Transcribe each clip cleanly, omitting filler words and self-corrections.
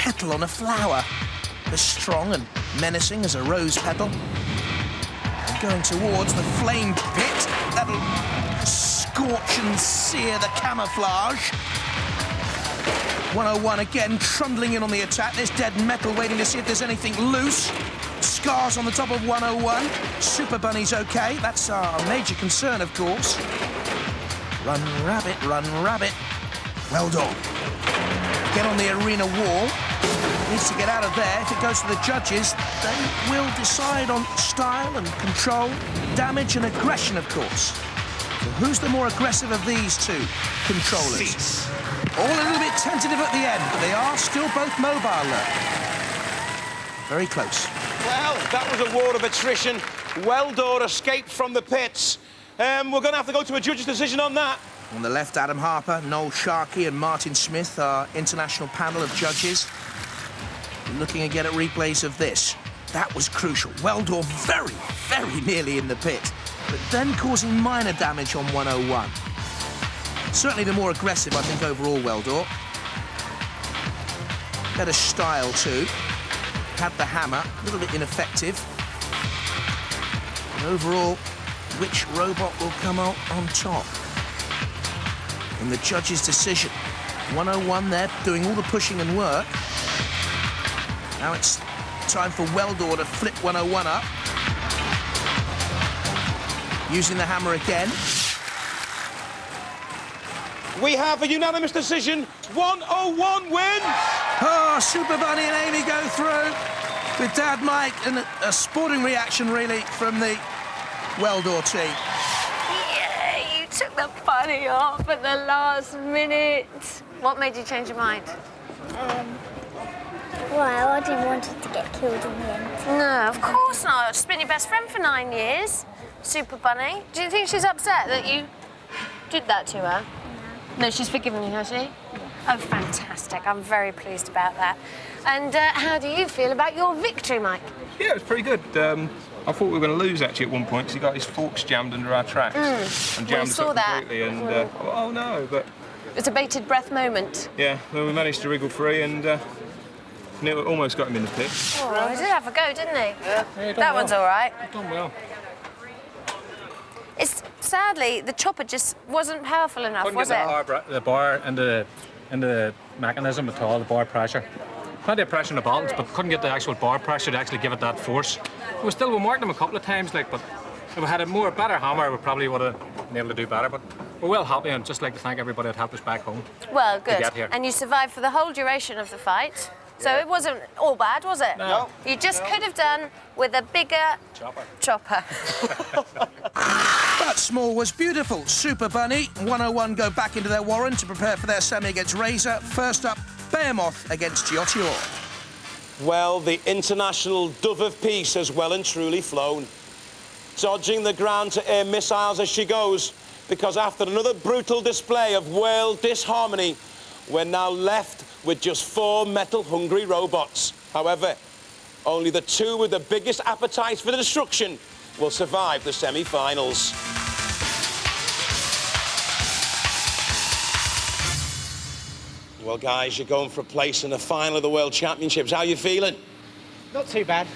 petal on a flower, as strong and menacing as a rose petal. And going towards the flame pit, that'll scorch and sear the camouflage. 101 again, trundling in on the attack. There's dead metal waiting to see if there's anything loose. Scars on the top of 101. Super Bunny's okay. That's our major concern, of course. Run, rabbit, run, rabbit. Well done. Get on the arena wall. Needs to get out of there. If it goes to the judges, they will decide on style and control, damage and aggression, of course. So who's the more aggressive of these two controllers? All a little bit tentative at the end, but they are still both mobile, look. Very close. Well, that was a war of attrition. Weldor escaped from the pits. We're going to have to go to a judge's decision on that. On the left, Adam Harper, Noel Sharkey and Martin Smith, our international panel of judges. Looking again at replays of this. That was crucial. Weldor very, very nearly in the pit, but then causing minor damage on 101. Certainly the more aggressive, I think, overall, Weldor. Better style, too. Had the hammer, a little bit ineffective. And overall, which robot will come out on top? In the judge's decision. 101 there, doing all the pushing and work. Now it's time for Weldor to flip 101 up. Using the hammer again. We have a unanimous decision. 101 wins! Oh, Super Bunny and Amy go through with Dad Mike, and a sporting reaction, really, from the Weldor team. Yeah, you took the bunny off at the last minute. What made you change your mind? Well, I didn't want it to get killed in the end. No, of course not. She's been your best friend for 9 years, Super Bunny. Do you think she's upset that you did that to her? No, she's forgiven you, has she? Oh, fantastic. I'm very pleased about that. And how do you feel about your victory, Mike? Yeah, it was pretty good. I thought we were going to lose, actually, at one point, because he got his forks jammed under our tracks. And jammed us up completely, and, oh, no, but... It was a bated breath moment. Yeah, well, we managed to wriggle free, and almost got him in the pit. Oh, he did have a go, didn't he? Yeah, that one's all right. Done well. It's sadly the chopper just wasn't powerful enough, Couldn't was get it? the bar and the mechanism at all, the bar pressure. Plenty of pressure in the buttons, but couldn't get the actual bar pressure to actually give it that force. We marked them a couple of times, like, but if we had a better hammer, we probably would have been able to do better. But we're well happy, and just like to thank everybody that helped us back home. Well, good. To get here. And you survived for the whole duration of the fight. So it wasn't all bad, was it? No. You just could have done with a bigger chopper. But small was beautiful. Super Bunny, 101 go back into their warren to prepare for their semi against Razor. First up, Behemoth against Giotior. Well, the international dove of peace has well and truly flown. Dodging the ground to air missiles as she goes, because after another brutal display of world disharmony, we're now left with just 4 metal-hungry robots. However, only the 2 with the biggest appetites for the destruction will survive the semi-finals. Well, guys, you're going for a place in the final of the World Championships. How are you feeling? Not too bad.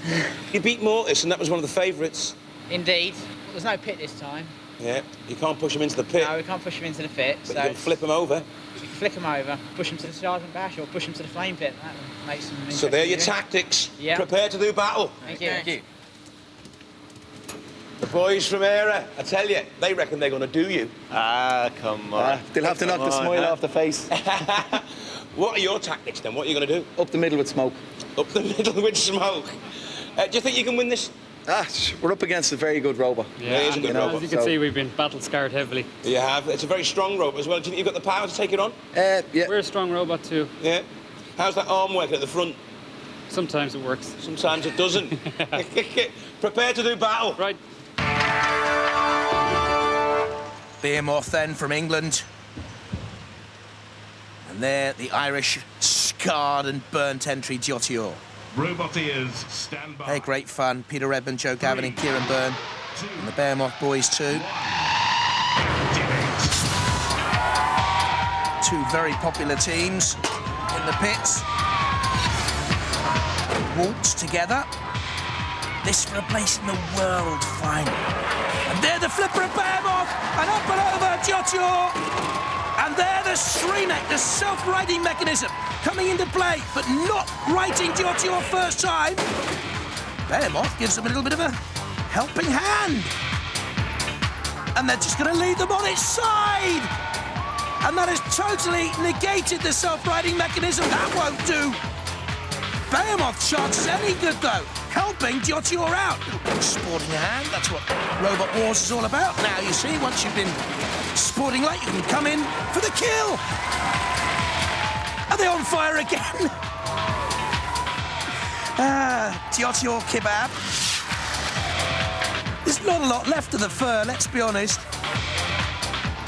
You beat Mortis, and that was one of the favourites. Indeed. There's no pit this time. Yeah, you can't push him into the pit. No, we can't push him into the pit. But so you can flip him over. You can flick him over, push him to the Sergeant Bash, or push him to the flame pit. That makes some So there are your interesting tactics. Yeah. Prepare to do battle. Thank you. Thank you. The boys from Era, I tell you, they reckon they're going to do you. Ah, come on. They'll have to knock the smile off the face. What are your tactics then? What are you going to do? Up the middle with smoke. Up the middle with smoke. Do you think you can win this? We're up against a very good robot. Yeah, it is a good robot. As you can see, we've been battle-scarred heavily. You have. It's a very strong robot as well. Do you think you've got the power to take it on? Yeah. We're a strong robot too. Yeah. How's that arm working at the front? Sometimes it works. Sometimes it doesn't. Prepare to do battle. Right. Behemoth then from England. And there, the Irish scarred and burnt entry, Giotior. Roboteers, stand by. Hey, great fun. Peter Redmond, Joe Gavin and Kieran Byrne. And the Behemoth boys too. 2 very popular teams in the pits. waltz together. This for a place in the world final. And there the flipper of Behemoth, and up and over Diotior. And there the Shrinek, the self-righting mechanism, coming into play, but not righting Diotior first time. Behemoth gives them a little bit of a helping hand. And they're just going to leave them on its side. And that has totally negated the self-righting mechanism. That won't do. Behemoth's chance is any good, though. Helping Diotior out. Sporting a hand, that's what Robot Wars is all about. Now, you see, once you've been sporting late, you can come in for the kill. Are they on fire again? Diotior kebab. There's not a lot left of the fur, let's be honest.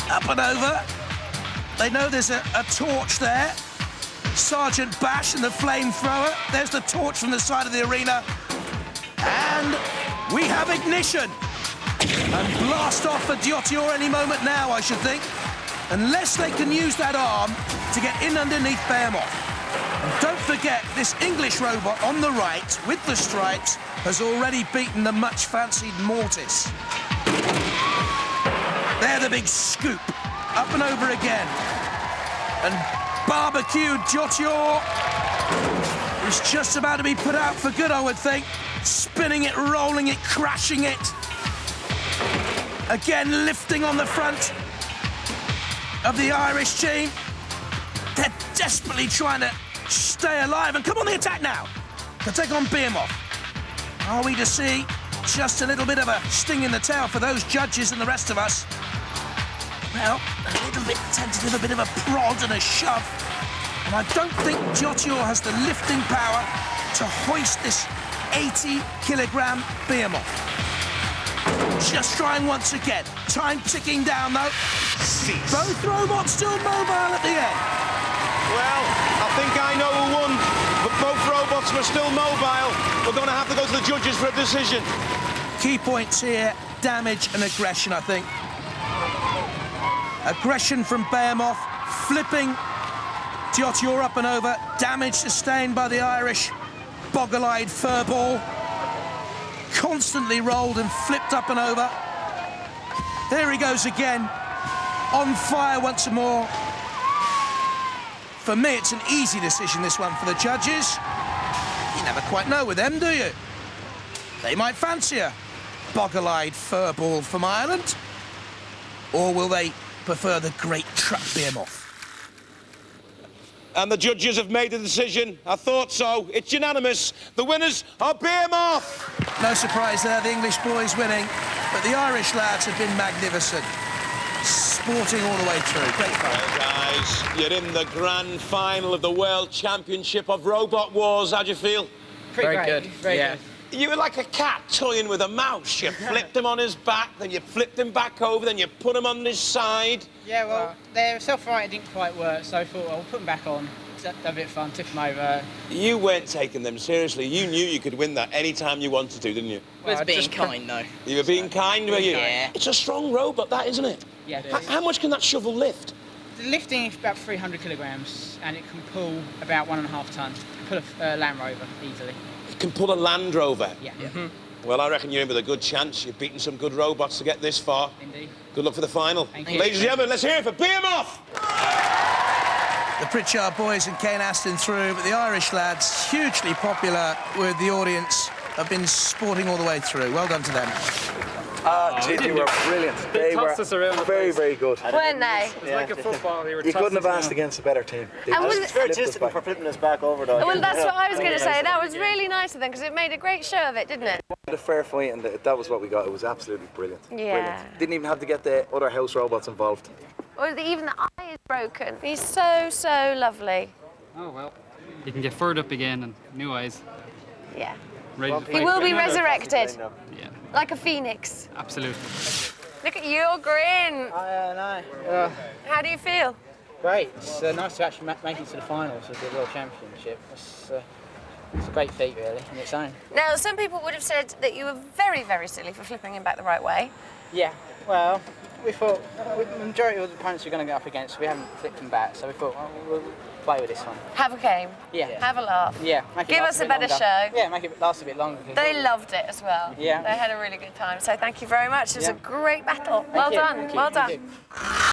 Up and over. They know there's a torch there. Sergeant Bash and the flamethrower. There's the torch from the side of the arena. And we have ignition. And blast off for Diotior any moment now, I should think. Unless they can use that arm to get in underneath Behemoth. And don't forget, this English robot on the right, with the stripes, has already beaten the much-fancied Mortis. There, the big scoop. Up and over again. And barbecued Diotior is just about to be put out for good, I would think. Spinning it, rolling it, crashing it. Again, lifting on the front of the Irish team. They're desperately trying to stay alive and come on the attack now to take on Behemoth. Are we to see just a little bit of a sting in the tail for those judges and the rest of us? Well, a little bit tentative, a bit of a prod and a shove. And I don't think Diotior has the lifting power to hoist this 80-kilogram Behemoth. Just trying once again. Time ticking down, though. Cease. Both robots still mobile at the end. Well, I think I know who won, but both robots were still mobile. We're going to have to go to the judges for a decision. Key points here, damage and aggression, I think. Aggression from Behemoth, flipping Diotior up and over. Damage sustained by the Irish boggle-eyed furball. Constantly rolled and flipped up and over. There he goes again. On fire once more. For me, it's an easy decision, this one, for the judges. You never quite know with them, do you? They might fancy a boggle-eyed furball from Ireland. Or will they prefer the great truck Behemoth? And the judges have made a decision. I thought so. It's unanimous. The winners are Behemoth. No surprise there, the English boys winning. But the Irish lads have been magnificent. Sporting all the way through. Great fun. Well, guys, you're in the grand final of the World Championship of Robot Wars. How'd you feel? Very good. Very good. You were like a cat toying with a mouse. You flipped him on his back, then you flipped him back over, then you put him on his side. Yeah, well, their self-righting didn't quite work, so I thought, well, we'll put them back on. That a bit of fun, tip them over. You weren't taking them seriously. You knew you could win that any time you wanted to, didn't you? Well, I was being kind, though. You were being kind, were you? Yeah. It's a strong robot, that, isn't it? Yeah, it is. How much can that shovel lift? The lifting is about 300 kilograms, and it can pull about 1.5 tons. It can pull a Land Rover easily. It can pull a Land Rover? Yeah. Well, I reckon you're in with a good chance. You've beaten some good robots to get this far. Indeed. Good luck for the final. Thank you. Ladies and gentlemen, let's hear it for Behemoth! The Pritchard boys and Kane Aston through, but the Irish lads, hugely popular with the audience, have been sporting all the way through. Well done to them. They were brilliant. They were very, very good. Weren't they? It's like a football. You couldn't have asked against a better team. They And just was- flipped us Artistic for back. flipping us back over, though. Well, that's what I was going to say. That was really nice of them because it made a great show of it, didn't it? A fair fight, and that was what we got. It was absolutely brilliant. Yeah. Brilliant. Didn't even have to get the other house robots involved. Or even the eye is broken. He's so, so lovely. Oh, well. You can get furred up again and new eyes. Yeah. Ready to He fight. will be resurrected, Yeah, like a phoenix. absolutely. Look at your grin. I know. How do you feel? Great. It's nice to actually make it to the finals of the World Championship. It's a great feat, really, in its own. Now, some people would have said that you were very, very silly for flipping him back the right way. Yeah. Well, we thought the majority of the opponents we're going to go up against, we haven't flipped them back, so we thought we'll play with this one. Have a game. Yeah. Have a laugh. Yeah. Give us a better longer. show. Yeah, make it last a bit longer. They loved it as well. Yeah. They had a really good time. So thank you very much. It was a great battle. Well you. done. Thank you. Well Thank done. you.